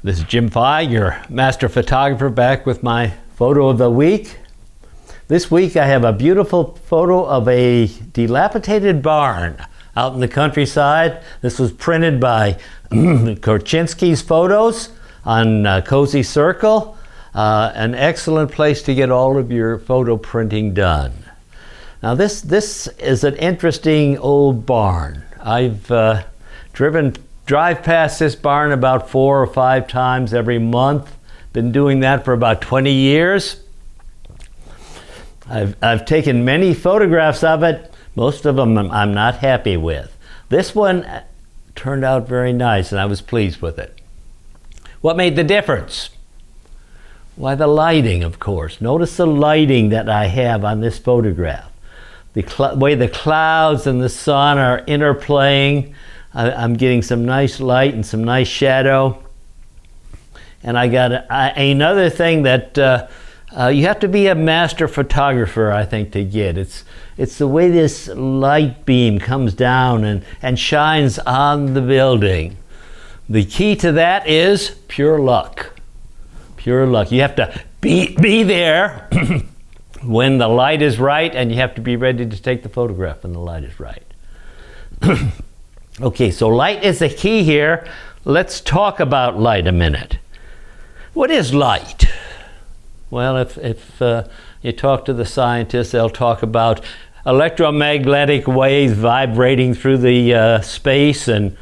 This is Jim Feig, your master photographer, back with my photo of the week. This week I have a beautiful photo of a dilapidated barn out in the countryside. This was printed by Korchinski's Photos on Cozy Circle. An excellent place to get all of your photo printing done. Now this is an interesting old barn. I've drive past this barn about 4 or 5 times every month. Been doing that for about 20 years. I've taken many photographs of it. Most of them I'm not happy with. This one turned out very nice and I was pleased with it. What made the difference? Why, the lighting, of course. Notice the lighting that I have on this photograph. The way the clouds and the sun are interplaying. I'm getting some nice light and some nice shadow. And I got another thing that you have to be a master photographer, I think, to get. It's the way this light beam comes down and shines on the building. The key to that is pure luck. Pure luck. You have to be there when the light is right, and you have to be ready to take the photograph when the light is right. Okay, so light is the key here. Let's talk about light a minute. What is light? Well, if you talk to the scientists, they'll talk about electromagnetic waves vibrating through the space, and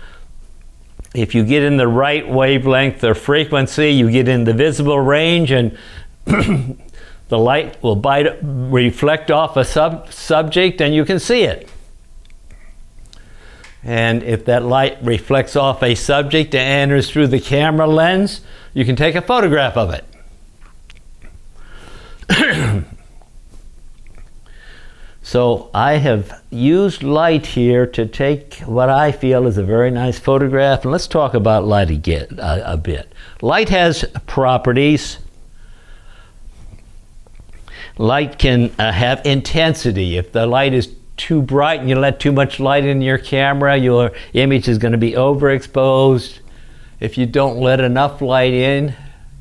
if you get in the right wavelength or frequency, you get in the visible range, and the light will reflect off a subject and you can see it. And if that light reflects off a subject and enters through the camera lens, you can take a photograph of it. So I have used light here to take what I feel is a very nice photograph. And let's talk about light again a bit. Light has properties. Light can have intensity. If the light is too bright and you let too much light in your camera, your image is going to be overexposed. If you don't let enough light in,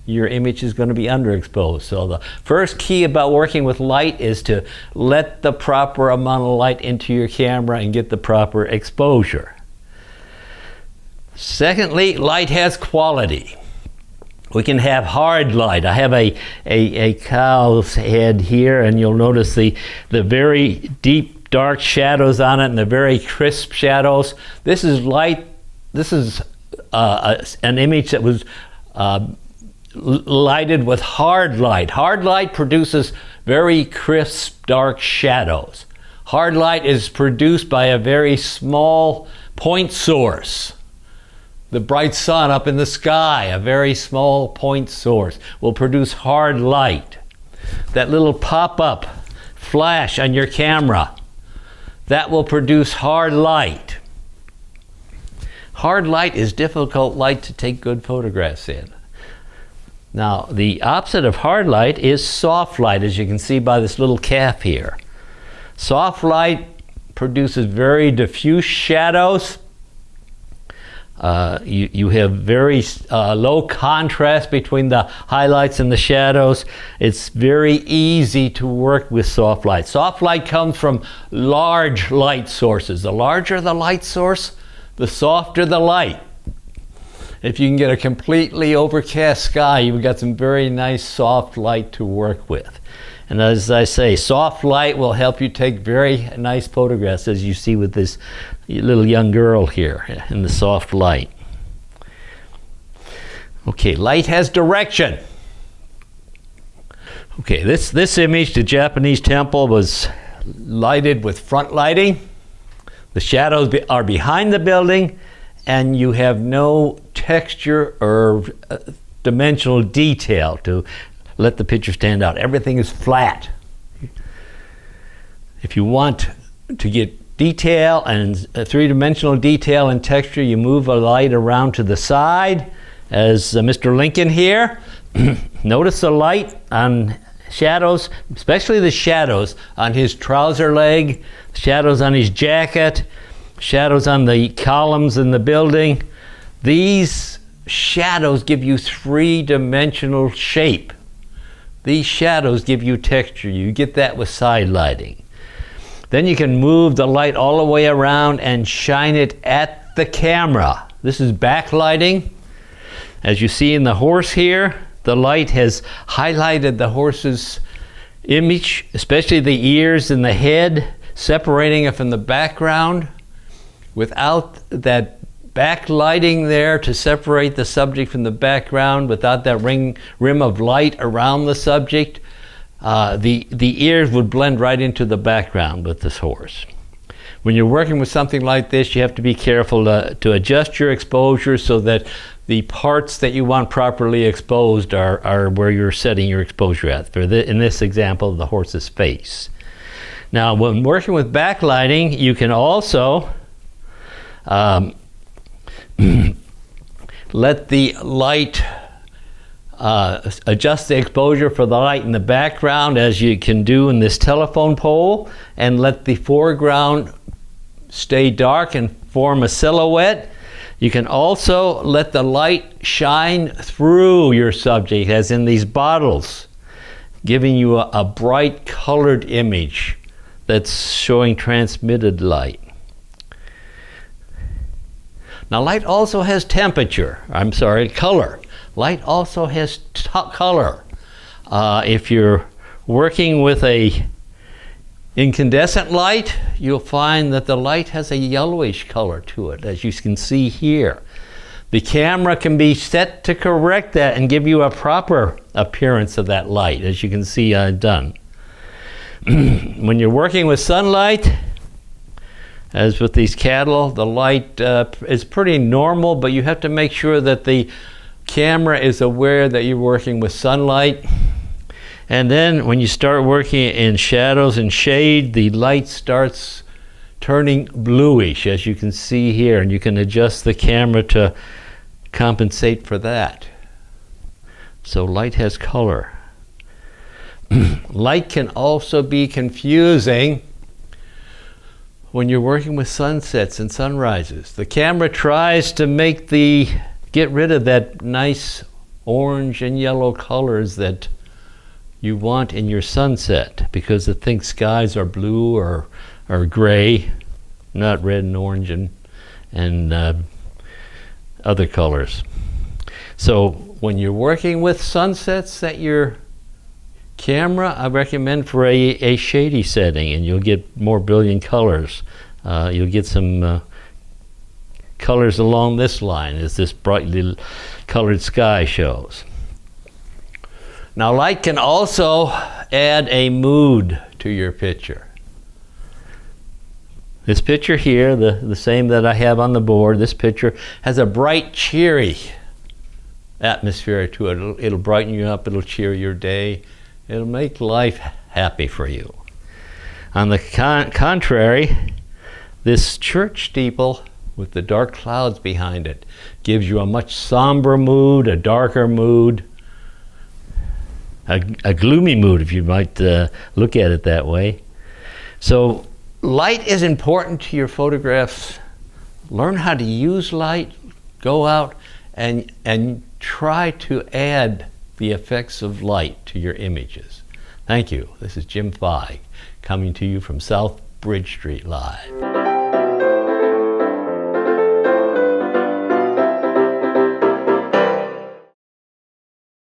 your image is going to be underexposed. So the first key about working with light is to let the proper amount of light into your camera and get the proper exposure. Secondly, light has quality. We can have hard light. I have a cow's head here, and you'll notice the very deep dark shadows on it and the very crisp shadows. This is light. This is an image that was lighted with hard light. Hard light produces very crisp dark shadows. Hard light is produced by a very small point source. The bright sun up in the sky, a very small point source, will produce hard light. That little pop-up flash on your camera, that will produce hard light. Hard light is difficult light to take good photographs in. Now, the opposite of hard light is soft light, as you can see by this little calf here. Soft light produces very diffuse shadows. You have very low contrast between the highlights and the shadows. It's very easy to work with soft light. Soft light comes from large light sources. The larger the light source, the softer the light. If you can get a completely overcast sky, you've got some very nice soft light to work with. And as I say, soft light will help you take very nice photographs, as you see with this little young girl here in the soft light. Okay, light has direction. Okay, this image, the Japanese temple, was lighted with front lighting. The shadows are behind the building, and you have no texture or dimensional detail to let the picture stand out. Everything is flat. If you want to get detail and three-dimensional detail and texture, you move a light around to the side, as Mr. Lincoln here. Notice the light on shadows, especially the shadows on his trouser leg, shadows on his jacket, shadows on the columns in the building. These shadows give you three-dimensional shape. These shadows give you texture. You get that with side lighting. Then you can move the light all the way around and shine it at the camera. This is backlighting. As you see in the horse here, the light has highlighted the horse's image, especially the ears and the head, separating it from the background. Without that backlighting there to separate the subject from the background, without that rim of light around the subject, the ears would blend right into the background with this horse. When you're working with something like this, you have to be careful to adjust your exposure so that the parts that you want properly exposed are where you're setting your exposure at. In this example, the horse's face. Now, when working with backlighting, you can also let the light, adjust the exposure for the light in the background, as you can do in this telephone pole, and let the foreground stay dark and form a silhouette. You can also let the light shine through your subject, as in these bottles, giving you a bright colored image that's showing transmitted light. Now, light also has color. Light also has color. If you're working with a incandescent light, you'll find that the light has a yellowish color to it, as you can see here. The camera can be set to correct that and give you a proper appearance of that light, as you can see I've done. When you're working with sunlight, as with these cattle, the light is pretty normal, but you have to make sure that the camera is aware that you're working with sunlight. And then when you start working in shadows and shade, the light starts turning bluish, as you can see here, and you can adjust the camera to compensate for that. So light has color. Light can also be confusing when you're working with sunsets and sunrises. The camera tries to get rid of that nice orange and yellow colors that you want in your sunset, because it thinks skies are blue or gray, not red and orange and other colors. So when you're working with sunsets at your camera, I recommend for a shady setting, and you'll get more brilliant colors. You'll get some colors along this line as this brightly colored sky shows. Now, light can also add a mood to your picture. This picture here, the same that I have on the board, this picture has a bright, cheery atmosphere to it. It'll brighten you up, it'll cheer your day. It'll make life happy for you. On the contrary, this church steeple with the dark clouds behind it gives you a much somber mood, a darker mood, a gloomy mood, if you might look at it that way. So light is important to your photographs. Learn how to use light. Go out and try to add the effects of light to your images. Thank you. This is Jim Feig, coming to you from South Bridge Street Live.